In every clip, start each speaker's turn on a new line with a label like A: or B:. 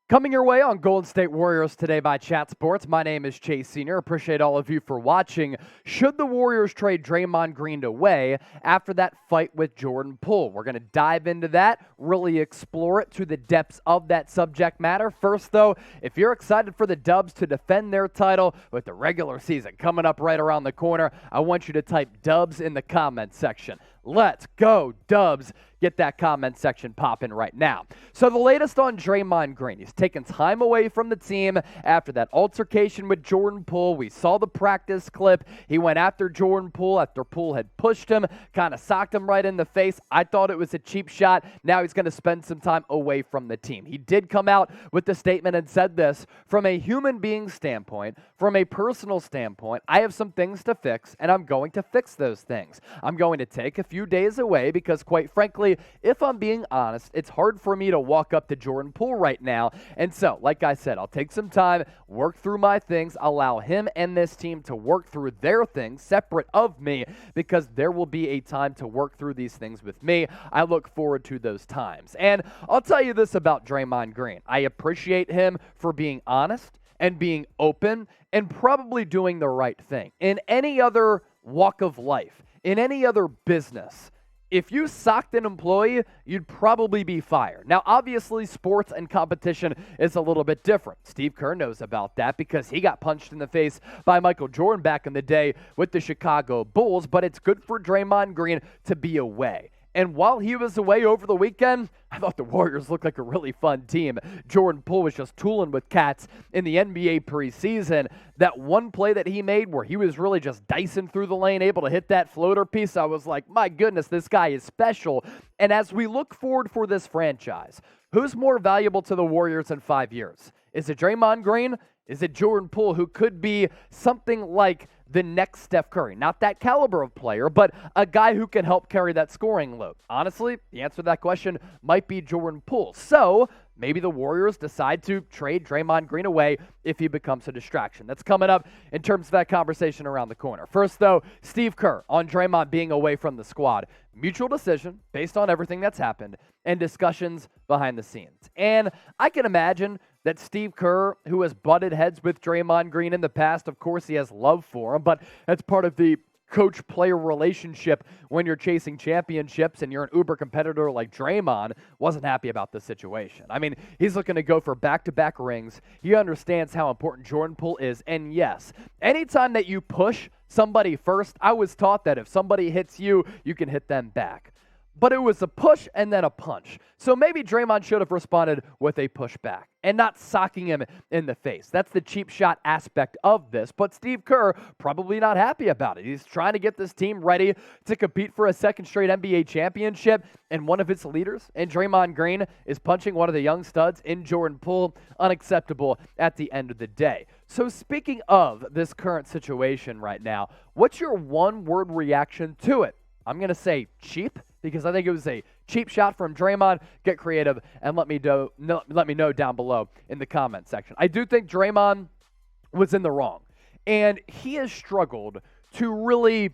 A: Coming your way on Golden State Warriors today by Chat Sports. My name is Chase Sr. Appreciate all of you for watching. Should the Warriors trade Draymond Green away after that fight with Jordan Poole? We're going to dive into that, really explore it to the depths of that subject matter. First, though, if you're excited for the Dubs to defend their title with the regular season coming up right around the corner, I want you to type Dubs in the comments section. Let's go, Dubs. Get that comment section popping right now. So the latest on Draymond Green. He's taken time away from the team after that altercation with Jordan Poole. We saw the practice clip. He went after Jordan Poole after Poole had pushed him, kind of socked him right in the face. I thought it was a cheap shot. Now he's going to spend some time away from the team. He did come out with the statement and said this: from a human being standpoint, from a personal standpoint, I have some things to fix, and I'm going to fix those things. I'm going to take a few days away because, quite frankly, if I'm being honest, it's hard for me to walk up to Jordan Poole right now. And so, like I said, I'll take some time, work through my things, allow him and this team to work through their things separate of me, because there will be a time to work through these things with me. I look forward to those times. And I'll tell you this about Draymond Green. I appreciate him for being honest and being open and probably doing the right thing. In any other walk of life, in any other business, if you socked an employee, you'd probably be fired. Now, obviously, sports and competition is a little bit different. Steve Kerr knows about that because he got punched in the face by Michael Jordan back in the day with the Chicago Bulls, but it's good for Draymond Green to be away. And while he was away over the weekend, I thought the Warriors looked like a really fun team. Jordan Poole was just tooling with cats in the NBA preseason. That one play that he made where he was really just dicing through the lane, able to hit that floater piece, I was like, my goodness, this guy is special. And as we look forward for this franchise, who's more valuable to the Warriors in 5 years? Is it Draymond Green? Is it Jordan Poole, who could be something like the next Steph Curry? Not that caliber of player, but a guy who can help carry that scoring load. Honestly, the answer to that question might be Jordan Poole. So maybe the Warriors decide to trade Draymond Green away if he becomes a distraction. That's coming up in terms of that conversation around the corner. First, though, Steve Kerr on Draymond being away from the squad. Mutual decision based on everything that's happened and discussions behind the scenes. And I can imagine that Steve Kerr, who has butted heads with Draymond Green in the past, of course he has love for him, but that's part of the coach-player relationship when you're chasing championships and you're an uber competitor like Draymond, wasn't happy about this situation. I mean, he's looking to go for back-to-back rings. He understands how important Jordan Poole is. And yes, anytime that you push somebody first, I was taught that if somebody hits you, you can hit them back. But it was a push and then a punch. So maybe Draymond should have responded with a pushback and not socking him in the face. That's the cheap shot aspect of this. But Steve Kerr probably not happy about it. He's trying to get this team ready to compete for a second straight NBA championship. And one of its leaders, and Draymond Green, is punching one of the young studs in Jordan Poole. Unacceptable at the end of the day. So speaking of this current situation right now, what's your one-word reaction to it? I'm going to say cheap, because I think it was a cheap shot from Draymond. Get creative and let me know down below in the comment section. I do think Draymond was in the wrong, and he has struggled to really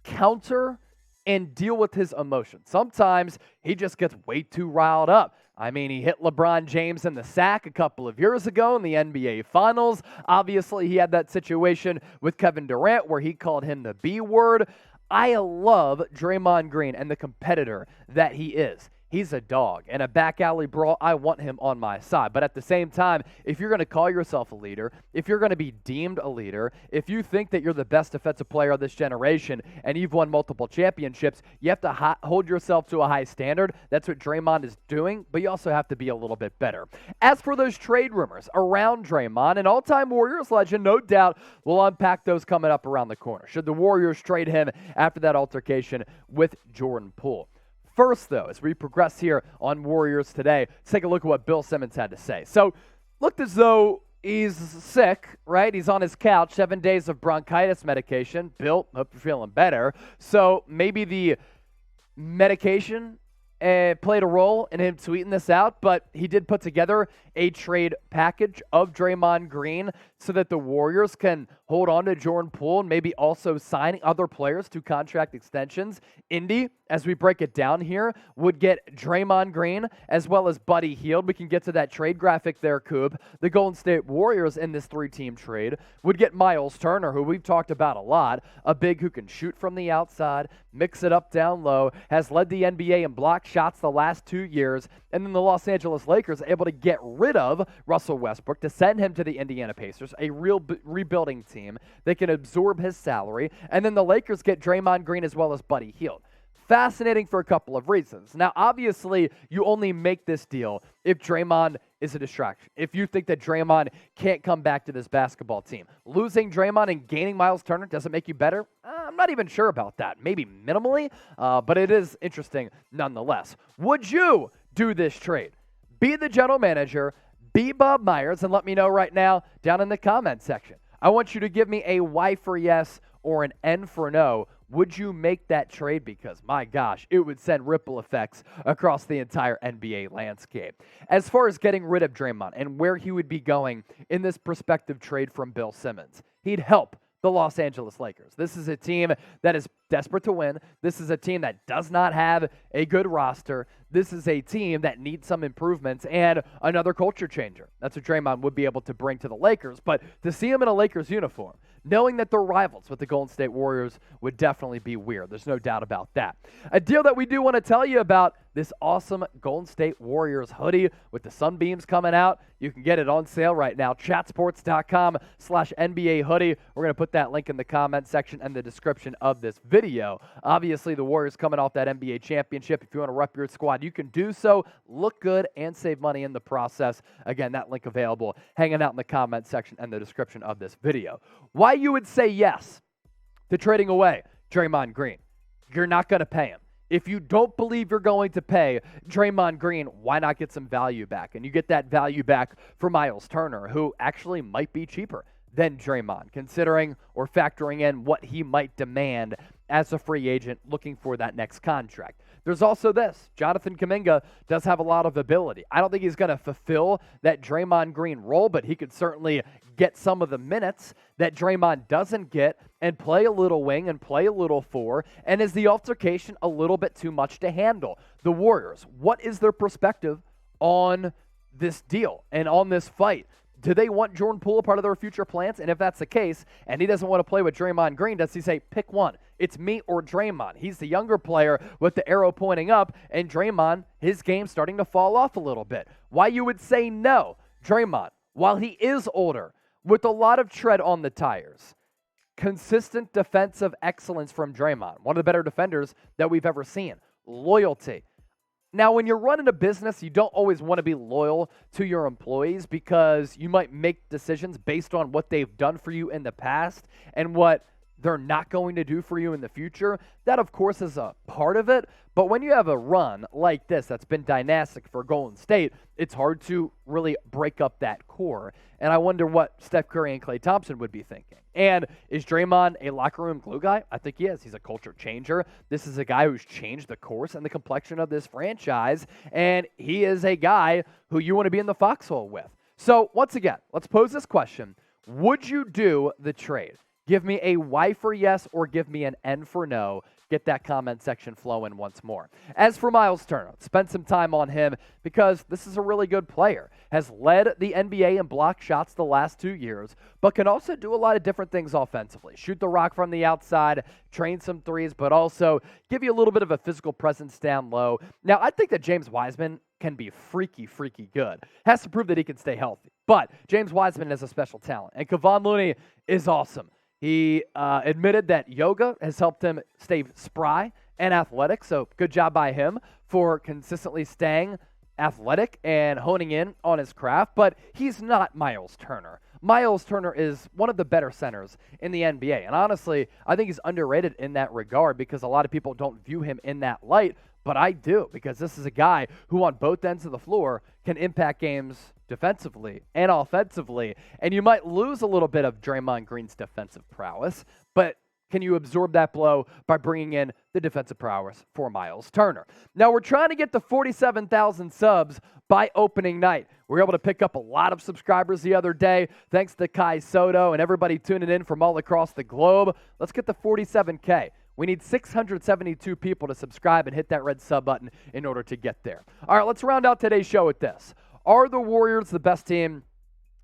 A: counter and deal with his emotions. Sometimes he just gets way too riled up. I mean, he hit LeBron James in the sack a couple of years ago in the NBA Finals. Obviously, he had that situation with Kevin Durant where he called him the B word. I love Draymond Green and the competitor that he is. He's a dog. In a back alley brawl, I want him on my side. But at the same time, if you're going to call yourself a leader, if you're going to be deemed a leader, if you think that you're the best defensive player of this generation and you've won multiple championships, you have to hold yourself to a high standard. That's what Draymond is doing, but you also have to be a little bit better. As for those trade rumors around Draymond, an all-time Warriors legend, no doubt, we'll unpack those coming up around the corner. Should the Warriors trade him after that altercation with Jordan Poole? First, though, as we progress here on Warriors Today, let's take a look at what Bill Simmons had to say. So, looked as though he's sick, right? He's on his couch, 7 days of bronchitis medication. Bill, hope you're feeling better. So, maybe the medication played a role in him tweeting this out, but he did put together a trade package of Draymond Green so that the Warriors can hold on to Jordan Poole and maybe also signing other players to contract extensions. Indy, as we break it down here, would get Draymond Green as well as Buddy Hield. We can get to that trade graphic there, Coop. The Golden State Warriors in this 3-team trade would get Miles Turner, who we've talked about a lot, a big who can shoot from the outside, mix it up down low, has led the NBA in block shots the last 2 years, and then the Los Angeles Lakers able to get rid of Russell Westbrook to send him to the Indiana Pacers, a real rebuilding team that can absorb his salary, and then the Lakers get Draymond Green as well as Buddy Hield. Fascinating for a couple of reasons. Now, obviously, you only make this deal if Draymond is a distraction. If you think that Draymond can't come back to this basketball team. Losing Draymond and gaining Miles Turner doesn't make you better? I'm not even sure about that. Maybe minimally, but it is interesting nonetheless. Would you do this trade? Be the general manager, be Bob Myers, and let me know right now down in the comment section. I want you to give me a Y for yes or an N for no. Would you make that trade? Because, my gosh, it would send ripple effects across the entire NBA landscape. As far as getting rid of Draymond and where he would be going in this prospective trade from Bill Simmons, he'd help the Los Angeles Lakers. This is a team that is desperate to win. This is a team that does not have a good roster. This is a team that needs some improvements and another culture changer. That's what Draymond would be able to bring to the Lakers. But to see him in a Lakers uniform, knowing that they're rivals with the Golden State Warriors, would definitely be weird. There's no doubt about that. A deal that we do want to tell you about, this awesome Golden State Warriors hoodie with the sunbeams coming out. You can get it on sale right now. Chatsports.com/NBA hoodie. We're going to put that link in the comment section and the description of this video. Obviously, the Warriors coming off that NBA championship. If you want to rep your squad, you can do so. Look good and save money in the process. Again, that link available hanging out in the comment section and the description of this video. Why you would say yes to trading away Draymond Green? You're not going to pay him. If you don't believe you're going to pay Draymond Green, why not get some value back? And you get that value back for Miles Turner, who actually might be cheaper than Draymond, considering or factoring in what he might demand as a free agent looking for that next contract. There's also this. Jonathan Kuminga does have a lot of ability. I don't think he's going to fulfill that Draymond Green role, but he could certainly get some of the minutes that Draymond doesn't get and play a little wing and play a little four. And is the altercation a little bit too much to handle? The Warriors, what is their perspective on this deal and on this fight? Do they want Jordan Poole a part of their future plans? And if that's the case, and he doesn't want to play with Draymond Green, does he say, pick one? It's me or Draymond. He's the younger player with the arrow pointing up, and Draymond, his game's starting to fall off a little bit. Why you would say no? Draymond, while he is older, with a lot of tread on the tires, consistent defensive excellence from Draymond, one of the better defenders that we've ever seen. Loyalty. Now, when you're running a business, you don't always want to be loyal to your employees because you might make decisions based on what they've done for you in the past and what they're not going to do for you in the future. That, of course, is a part of it. But when you have a run like this that's been dynastic for Golden State, it's hard to really break up that core. And I wonder what Steph Curry and Klay Thompson would be thinking. And is Draymond a locker room glue guy? I think he is. He's a culture changer. This is a guy who's changed the course and the complexion of this franchise. And he is a guy who you want to be in the foxhole with. So once again, let's pose this question. Would you do the trade? Give me a Y for yes or give me an N for no. Get that comment section flowing once more. As for Miles Turner, spend some time on him because this is a really good player. Has led the NBA in block shots the last 2 years, but can also do a lot of different things offensively. Shoot the rock from the outside, train some threes, but also give you a little bit of a physical presence down low. Now, I think that James Wiseman can be freaky good. Has to prove that he can stay healthy. But James Wiseman is a special talent, and Kevon Looney is awesome. He admitted that yoga has helped him stay spry and athletic, so good job by him for consistently staying athletic and honing in on his craft, but he's not Miles Turner. Miles Turner is one of the better centers in the NBA, and honestly, I think he's underrated in that regard because a lot of people don't view him in that light, but I do because this is a guy who on both ends of the floor can impact games defensively and offensively, and you might lose a little bit of Draymond Green's defensive prowess, but can you absorb that blow by bringing in the defensive prowess for Miles Turner? Now, we're trying to get to 47,000 subs by opening night. We were able to pick up a lot of subscribers the other day, thanks to Kai Soto and everybody tuning in from all across the globe. Let's get to 47K. We need 672 people to subscribe and hit that red sub button in order to get there. All right, let's round out today's show with this. Are the Warriors the best team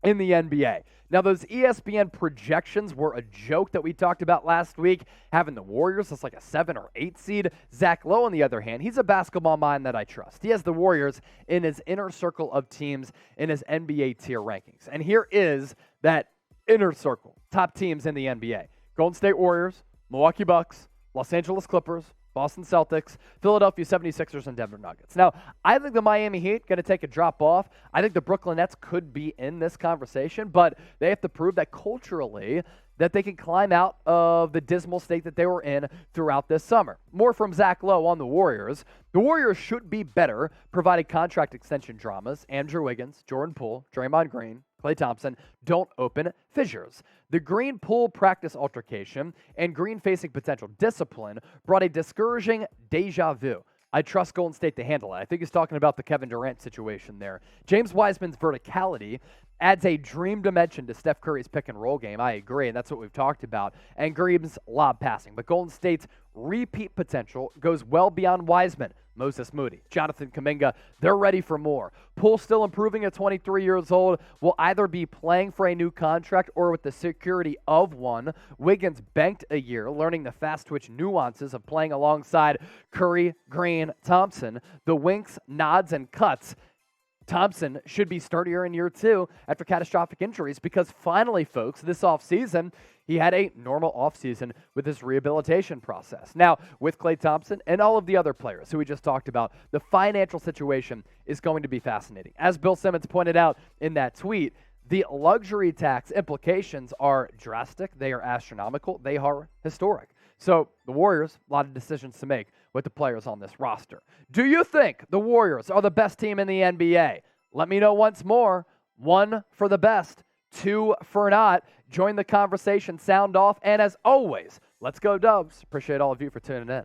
A: in the NBA? Now, those ESPN projections were a joke that we talked about last week, having the Warriors as like a 7 or 8 seed. Zach Lowe, on the other hand, he's a basketball mind that I trust. He has the Warriors in his inner circle of teams in his NBA tier rankings. And here is that inner circle, top teams in the NBA. Golden State Warriors, Milwaukee Bucks, Los Angeles Clippers, Boston Celtics, Philadelphia 76ers, and Denver Nuggets. Now, I think the Miami Heat going to take a drop off. I think the Brooklyn Nets could be in this conversation, but they have to prove that culturally that they can climb out of the dismal state that they were in throughout this summer. More from Zach Lowe on the Warriors. The Warriors should be better, provided contract extension dramas, Andrew Wiggins, Jordan Poole, Draymond Green, Klay Thompson, don't open fissures. The Green-Poole practice altercation and Green facing potential discipline brought a discouraging deja vu. I trust Golden State to handle it. I think he's talking about the Kevin Durant situation there. James Wiseman's verticality adds a dream dimension to Steph Curry's pick-and-roll game. I agree, and that's what we've talked about. And Green's lob passing. But Golden State's repeat potential goes well beyond Wiseman. Moses Moody, Jonathan Kuminga, they're ready for more. Poole, still improving at 23 years old, will either be playing for a new contract or with the security of one. Wiggins banked a year, learning the fast-twitch nuances of playing alongside Curry, Green, Thompson. The winks, nods, and cuts. Thompson should be sturdier in year 2 after catastrophic injuries because finally, folks, this offseason, he had a normal offseason with his rehabilitation process. Now, with Klay Thompson and all of the other players who we just talked about, the financial situation is going to be fascinating. As Bill Simmons pointed out in that tweet, the luxury tax implications are drastic. They are astronomical. They are historic. So the Warriors, a lot of decisions to make with the players on this roster. Do you think the Warriors are the best team in the NBA? Let me know once more. 1 for the best, 2 for not. Join the conversation, sound off, and as always, let's go Dubs. Appreciate all of you for tuning in.